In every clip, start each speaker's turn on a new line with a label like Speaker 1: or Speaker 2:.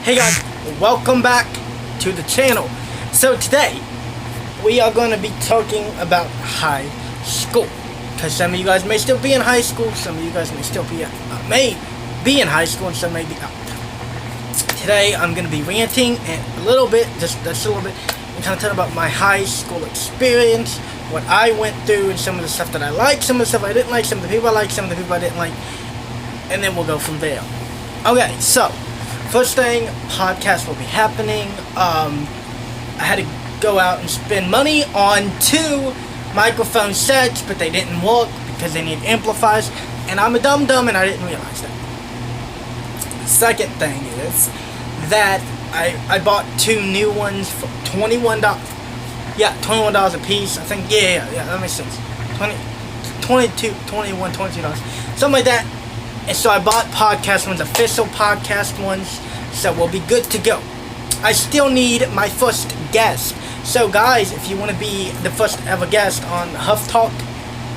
Speaker 1: Hey guys, welcome back to the channel. So today, we are going to be talking about high school. Because some of you guys may still be in high school, some of you guys may still be in high school, and some may be out. Today, I'm going to be ranting a little bit, just a little bit, and kind of talking about my high school experience, what I went through, and some of the stuff that I liked, some of the stuff I didn't like, some of the people I liked, some of the people I didn't like, and then we'll go from there. Okay, so first thing, podcast will be happening. I had to go out and spend money on 2 microphone sets, but they didn't work because they need amplifiers, and I'm a dumb and I didn't realize that. Second thing is that I bought 2 new ones for $21. Yeah, $21 a piece. I think, yeah, that makes sense. $22, something like that. And so I bought podcast ones, official podcast ones, so we'll be good to go. I still need my first guest. So guys, if you want to be the first ever guest on Huff Talk,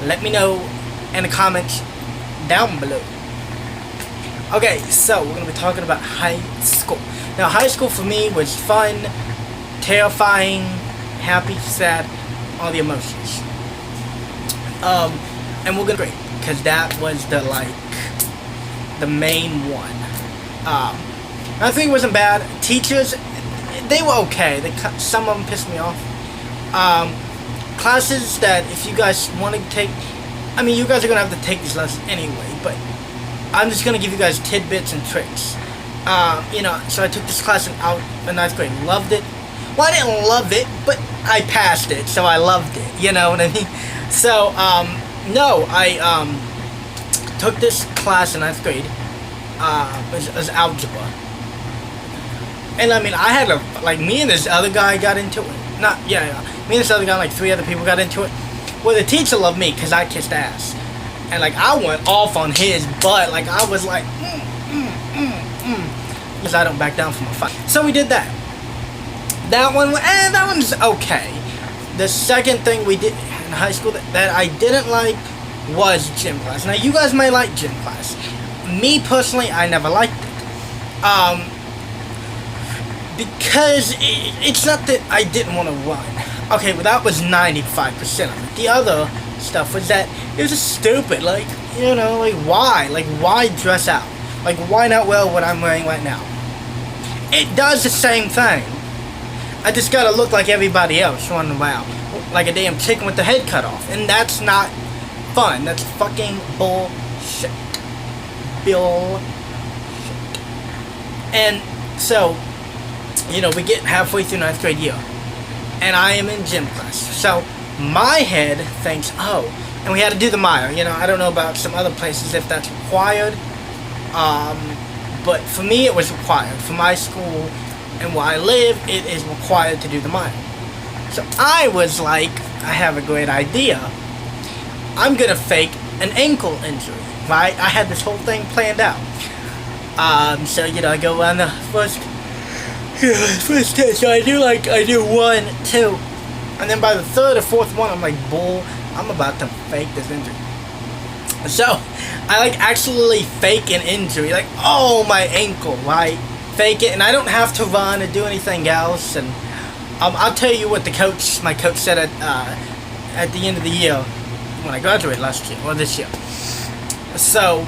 Speaker 1: let me know in the comments down below. Okay, so we're going to be talking about high school. Now, high school for me was fun, terrifying, happy, sad, all the emotions. And we're going to great, because that was the main one. I think it wasn't bad. Teachers, they were okay. Some of them pissed me off. Classes that if you guys want to take, I mean, you guys are going to have to take these lessons anyway, but I'm just going to give you guys tidbits and tricks. So I took this class in 9th grade. Loved it. Well, I didn't love it, but I passed it, so I loved it. You know what I mean? So, no, I took this class in 9th grade. It was algebra. And I mean, I had me and this other guy got into it. Me and this other guy, 3 other people got into it. Well, the teacher loved me because I kissed ass. And I went off on his butt. I was like, because I don't back down from a fight. So we did that. That one's okay. The second thing we did in high school that I didn't like was gym class. Now, you guys may like gym class. Me personally, I never liked it. Because it's not that I didn't want to run. Okay, well, that was 95% of it. The other stuff was that it was just stupid. Why? Why dress out? Why not wear what I'm wearing right now? It does the same thing. I just gotta look like everybody else running around. Like a damn chicken with the head cut off. And that's not fun. That's fucking bullshit. And so, we get halfway through 9th grade year. And I am in gym class. So, my head thinks, and we had to do the mile. I don't know about some other places if that's required. But for me, it was required. For my school and where I live, it is required to do the mile. So I was like, I have a great idea. I'm gonna fake an ankle injury, right? I had this whole thing planned out. So I go around the first test. So I do 1, 2, and then by the 3rd or 4th one, I'm like, bull, I'm about to fake this injury. So I actually fake an injury, my ankle, right? Fake it, and I don't have to run or do anything else. And I'll tell you what my coach said at the end of the year when I graduated last year or this year. So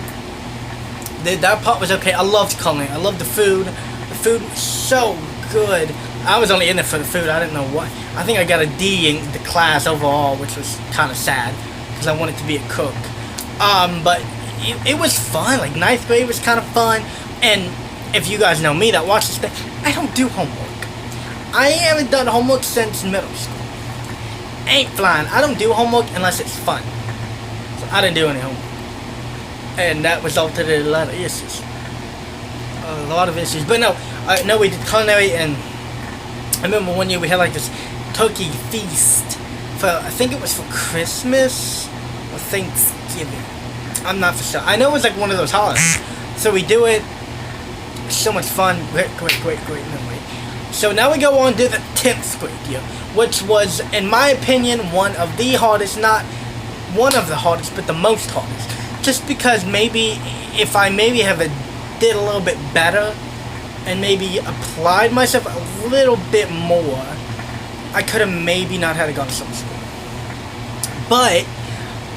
Speaker 1: that part was okay. I loved culinary. I loved the food. The food was so good. I was only in it for the food. I didn't know what. I think I got a D in the class overall, which was kind of sad because I wanted to be a cook. But it was fun. 9th grade was kind of fun. And if you guys know me that watch this thing, I don't do homework. I haven't done homework since middle school. Ain't flying. I don't do homework unless it's fun. So I didn't do any homework. And that resulted in a lot of issues. But no, we did culinary, and I remember one year we had this turkey feast for, I think it was for Christmas or Thanksgiving. I'm not for sure. I know it was one of those holidays. So we do it. So much fun. Great memory. So now we go on to the 10th grade year, which was, in my opinion, one of the hardest, not one of the hardest, but the most hardest. Just because maybe, if I did a little bit better, and maybe applied myself a little bit more, I could have maybe not had to go to summer school. But,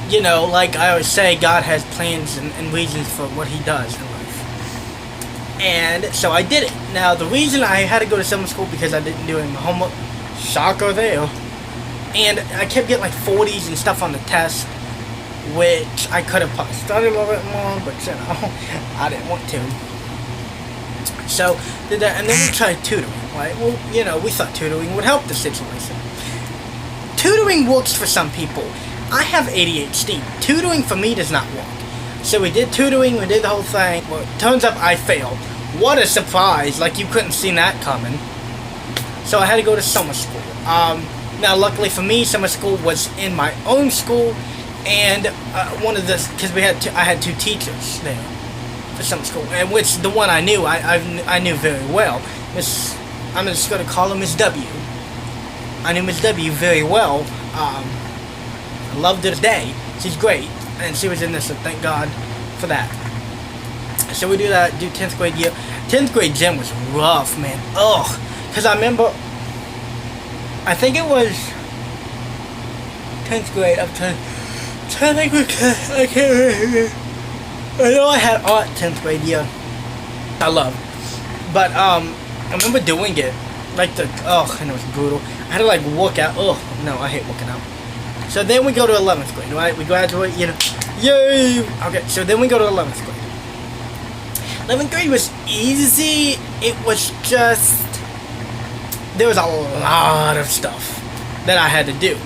Speaker 1: you know, like I always say, God has plans and reasons for what he does in life. And so I did it. Now, the reason I had to go to summer school because I didn't do any homework, shocker there. And I kept getting like 40s and stuff on the test, which I could have probably studied a little bit more, but you know, I didn't want to. So, did that, and then we tried tutoring, right? Well, you know, we thought tutoring would help the situation. Tutoring works for some people. I have ADHD. Tutoring for me does not work. So we did tutoring, we did the whole thing. Well, it turns out I failed. What a surprise, like you couldn't see that coming. So I had to go to summer school. Now, luckily for me, summer school was in my own school, and one of the, because I had two teachers there for summer school, and which the one I knew, I knew very well. I'm just going to call her Miss W. I knew Miss W very well. I loved her today. She's great, and she was in this, so thank God for that. So we do that, do 10th grade year. 10th grade gym was rough, man. Ugh. Because I remember, I think it was 10th grade up to, I can't remember. I know I had art 10th grade year. I love. But, I remember doing it. Like and it was brutal. I had to like work out. Oh, no, I hate working out. So then we go to 11th grade, right? We graduate, you know. Yay! Okay, so then we go to 11th grade. 11th grade was easy. It was just, there was a lot of stuff that I had to do.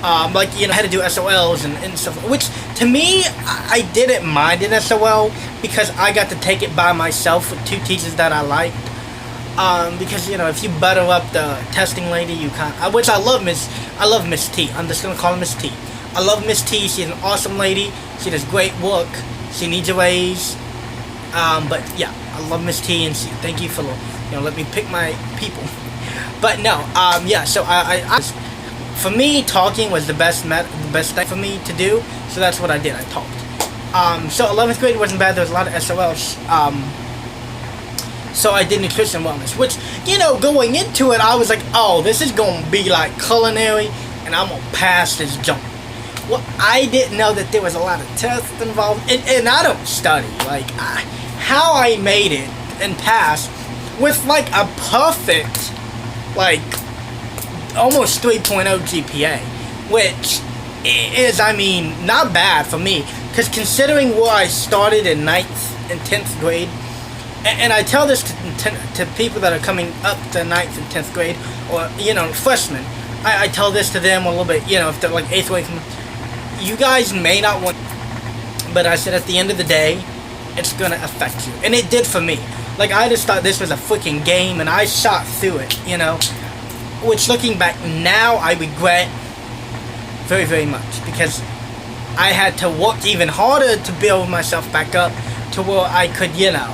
Speaker 1: Like, you know, I had to do SOLs and stuff, which to me, I didn't mind an SOL because I got to take it by myself with two teachers that I liked. Because, you know, if you butter up the testing lady, you can't, which I love Miss T. I'm just gonna call her Miss T. I love Miss T. She's an awesome lady. She does great work. She needs a raise. But yeah, I love Miss T, and thank you for, you know, let me pick my people. But no, yeah, so I for me, talking was the best thing for me to do, so that's what I did, I talked. So 11th grade wasn't bad, there was a lot of SOLs, so I did nutrition and wellness, which, you know, going into it, I was like, oh, this is going to be like culinary, and I'm going to pass this junk. Well, I didn't know that there was a lot of tests involved, and I don't study, like, how I made it and passed with, like, a perfect, like, almost 3.0 GPA, which is, I mean, not bad for me, because considering where I started in 9th and 10th grade, and I tell this to people that are coming up to 9th and 10th grade, or, you know, freshmen, I tell this to them a little bit, you know, if they're like 8th grade, you guys may not want, but I said at the end of the day, it's going to affect you, and it did for me. Like, I just thought this was a freaking game, and I shot through it, you know, which looking back now, I regret very, very much, because I had to work even harder to build myself back up to where I could, you know,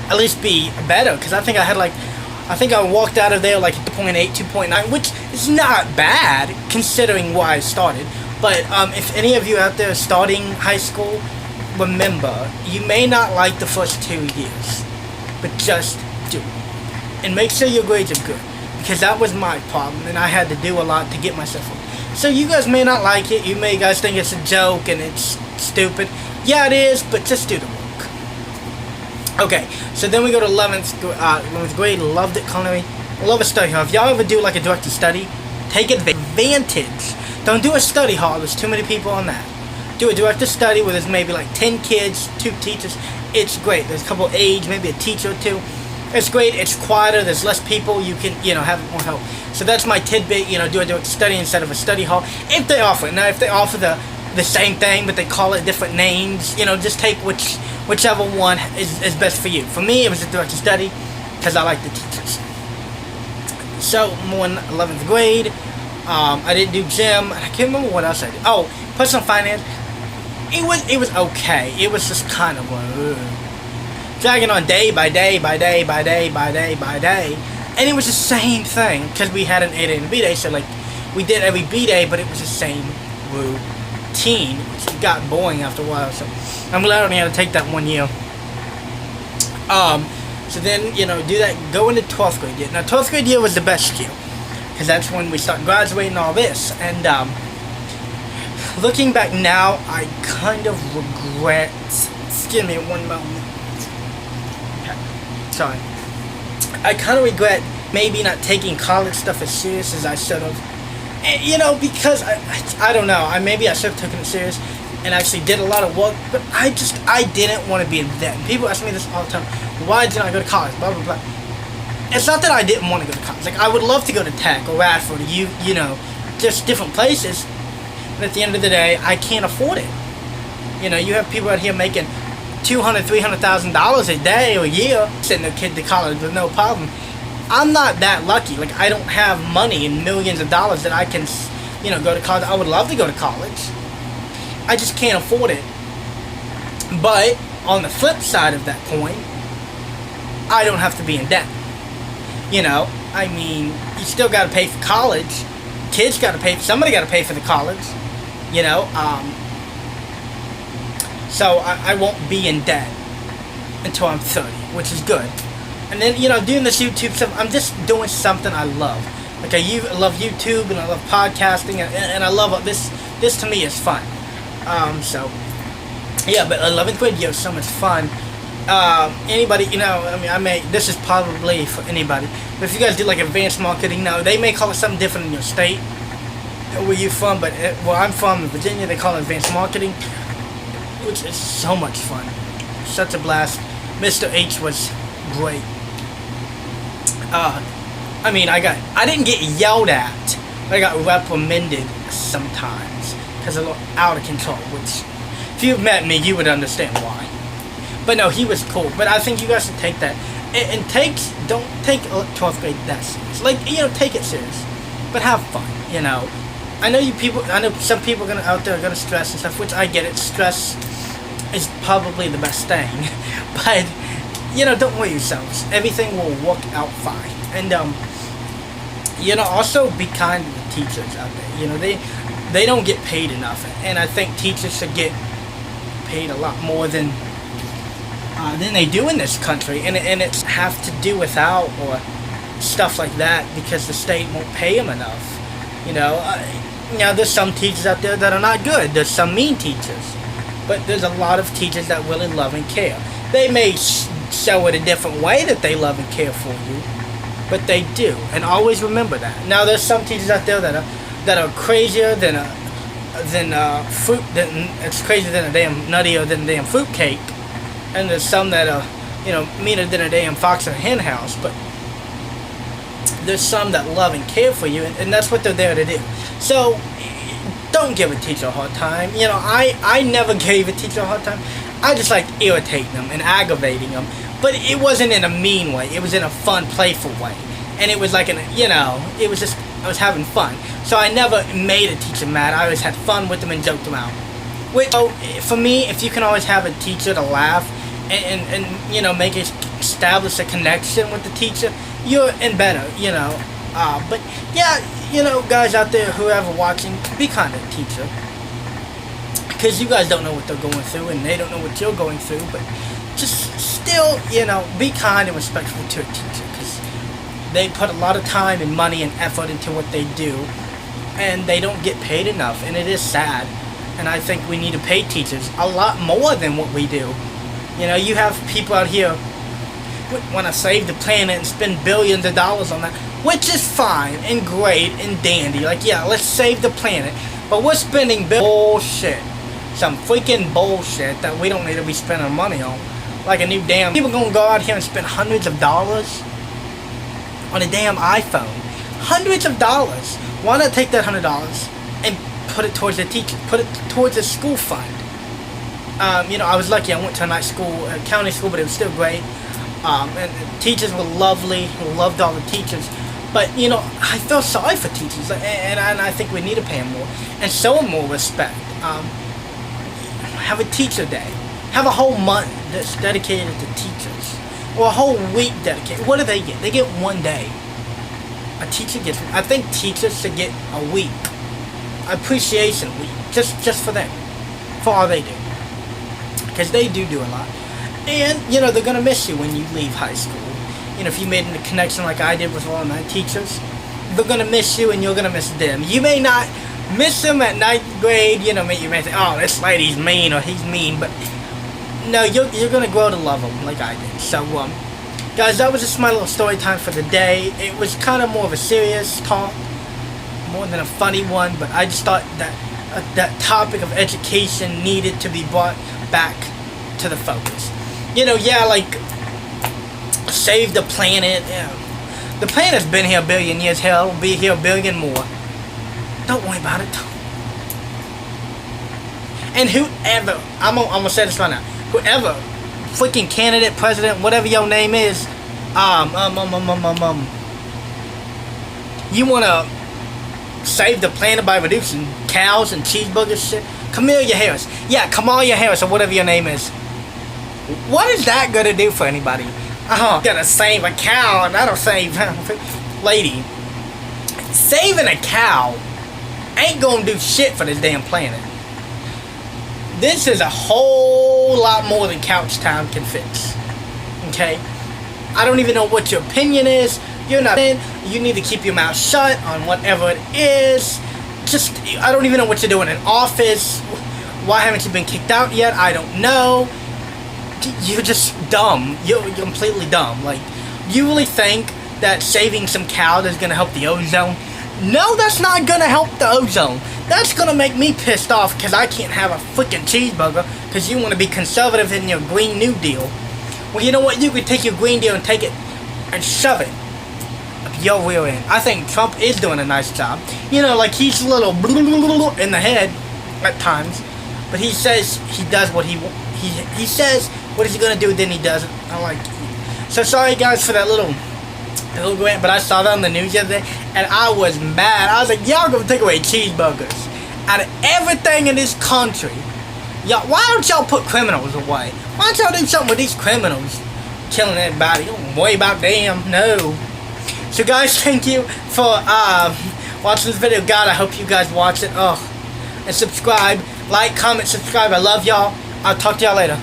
Speaker 1: at least be better, because I think I walked out of there like 2.8, 2.9, which is not bad considering where I started. But if any of you out there starting high school, remember, you may not like the first 2 years, but just do it. And make sure your grades are good, because that was my problem, and I had to do a lot to get myself up. So you guys may not like it, you may guys think it's a joke and it's stupid. Yeah, it is, but just do the work. Okay, so then we go to 11th grade, loved it, culinary, love a study hall. If y'all ever do like a directed study, take advantage. Don't do a study hall, there's too many people on that. Do a directed study where there's maybe like 10 kids, 2 teachers. It's great, there's a couple aides, maybe a teacher or 2. It's great, it's quieter, there's less people, you can, you know, have more help. So that's my tidbit, you know, do a directed study instead of a study hall. If they offer it. Now, if they offer the same thing, but they call it different names, you know, just take whichever one is best for you. For me, it was a directed study, because I like the teachers. So, more in 11th grade, I didn't do gym, and I can't remember what else I did. Oh, personal finance, it was okay. It was just kind of like, dragging on day by day by day by day by day by day, and it was the same thing, because we had an A day and a B day, so like, we did every B day, but it was the same routine, which got boring after a while, so I'm glad I only had to take that 1 year. So then, do that, go into 12th grade year. Now, 12th grade year was the best year, because that's when we start graduating and all this. And looking back now, I kind of regret, excuse me one moment. Okay. Sorry. I kind of regret maybe not taking college stuff as serious as I should have. And, because I don't know, maybe I should have taken it serious and actually did a lot of work, but I didn't want to be in debt. People ask me this all the time, why didn't I go to college, blah, blah, blah. It's not that I didn't want to go to college. Like, I would love to go to Tech or Radford or just different places, but at the end of the day, I can't afford it. You have people out here making $200,000, $300,000 a day or a year, sending their kid to college with no problem. I'm not that lucky. Like, I don't have money in millions of dollars that I can, go to college. I would love to go to college. I just can't afford it. But on the flip side of that coin, I don't have to be in debt. You still got to pay for college. Kids got to pay. Somebody got to pay for the college. So I won't be in debt until I'm 30, which is good. And then, doing this YouTube stuff, I'm just doing something I love. Like, I love YouTube, and I love podcasting, and I love this. This, to me, is fun. Yeah, but 11th grade year was so much fun. Anybody, this is probably for anybody. But if you guys do, like, advanced marketing, now, they may call it something different in your state, where you're from, but where I'm from, in Virginia, they call it advanced marketing, which is so much fun. Such a blast. Mr. H was great. I didn't get yelled at, but I got reprimanded sometimes because I was out of control, which, if you've met me, you would understand why. But no, he was cool. But I think you guys should take that. And don't take 12th grade that serious. Like, take it serious, but have fun, I know some people out there are gonna stress and stuff, which I get it. Stress is probably the best thing, but don't worry yourselves. Everything will work out fine. And also be kind to the teachers out there. They don't get paid enough, and I think teachers should get paid a lot more than they do in this country. And it's have to do without or stuff like that because the state won't pay them enough. There's some teachers out there that are not good. There's some mean teachers, but there's a lot of teachers that really love and care. They may show it a different way that they love and care for you, but they do, and always remember that. Now, there's some teachers out there that are crazier than fruit. It's crazier than a damn nuttier than a damn fruit cake, and there's some that are meaner than a damn fox in a hen house. But there's some that love and care for you, and that's what they're there to do. So don't give a teacher a hard time. I never gave a teacher a hard time. I just like irritating them and aggravating them. But it wasn't in a mean way. It was in a fun, playful way. And it was like it was just, I was having fun. So I never made a teacher mad. I always had fun with them and joked them out. Which, for me, if you can always have a teacher to laugh and establish a connection with the teacher, you're in better, But, yeah, guys out there, whoever watching, be kind to the teacher. Because you guys don't know what they're going through, and they don't know what you're going through, but just still, be kind and respectful to a teacher, because they put a lot of time and money and effort into what they do, and they don't get paid enough, and it is sad. And I think we need to pay teachers a lot more than what we do. You have people out here want to save the planet and spend billions of dollars on that, which is fine and great and dandy. Like, yeah, let's save the planet, but we're spending bullshit. Some freaking bullshit that we don't need to be spending money on. Like a new damn... People gonna go out here and spend hundreds of dollars on a damn iPhone. Hundreds of dollars. Why not take that $100 and put it towards the teacher? Put it towards a school fund. I was lucky. I went to a nice school, a county school, but it was still great. And teachers were lovely. Loved all the teachers. But, I feel sorry for teachers. And I think we need to pay them more. And show them more respect. Have a teacher day. Have a whole month that's dedicated to teachers. Or a whole week dedicated. What do they get? They get one day. A teacher gets... I think teachers should get a week. Appreciation week. Just for them. For all they do. Because they do a lot. And, you know, they're going to miss you when you leave high school. You know, if you made a connection like I did with all of my teachers, they're going to miss you and you're going to miss them. You may not miss them at 9th grade, you know, you may say, oh, this lady's mean or he's mean, but no, you're going to grow to love them like I did. So, guys, that was just my little story time for the day. It was kind of more of a serious talk, more than a funny one, but I just thought that that topic of education needed to be brought back to the focus. You know, yeah, like, save the planet. Yeah. The planet's been here a billion years. Hell, it'll be here a billion more. Don't worry about it. And whoever, I'm gonna say this right now, whoever, freaking candidate, president, whatever your name is, you wanna save the planet by reducing cows and cheeseburgers shit? Kamala Harris. Yeah, Kamala Harris or whatever your name is. What is that gonna do for anybody? Gonna save a cow and that'll save... Lady, saving a cow ain't gonna do shit for this damn planet. This is a whole lot more than couch time can fix. Okay? I don't even know what your opinion is. You're not in. You need to keep your mouth shut on whatever it is. Just, I don't even know what you're doing in office. Why haven't you been kicked out yet? I don't know. You're just dumb. You're completely dumb. Like, you really think that saving some cows is gonna help the ozone? No, that's not gonna help the ozone. That's gonna make me pissed off because I can't have a freaking cheeseburger because you want to be conservative in your Green New Deal. Well, you know what? You could take your Green Deal and take it and shove it up your rear end. I think Trump is doing a nice job. You know, like he's a little in the head at times, but he says he does what he says what is he gonna do, then he does it. I like it. So sorry guys for that little rant, but I saw that on the news the other day and I was mad. I was like, y'all gonna take away cheeseburgers out of everything in this country. Y'all, why don't y'all put criminals away? Why don't y'all do something with these criminals killing everybody? Don't worry about them. No. So guys, thank you for watching this video. God, I hope you guys watch it. And subscribe, like, comment, subscribe. I love y'all. I'll talk to y'all later.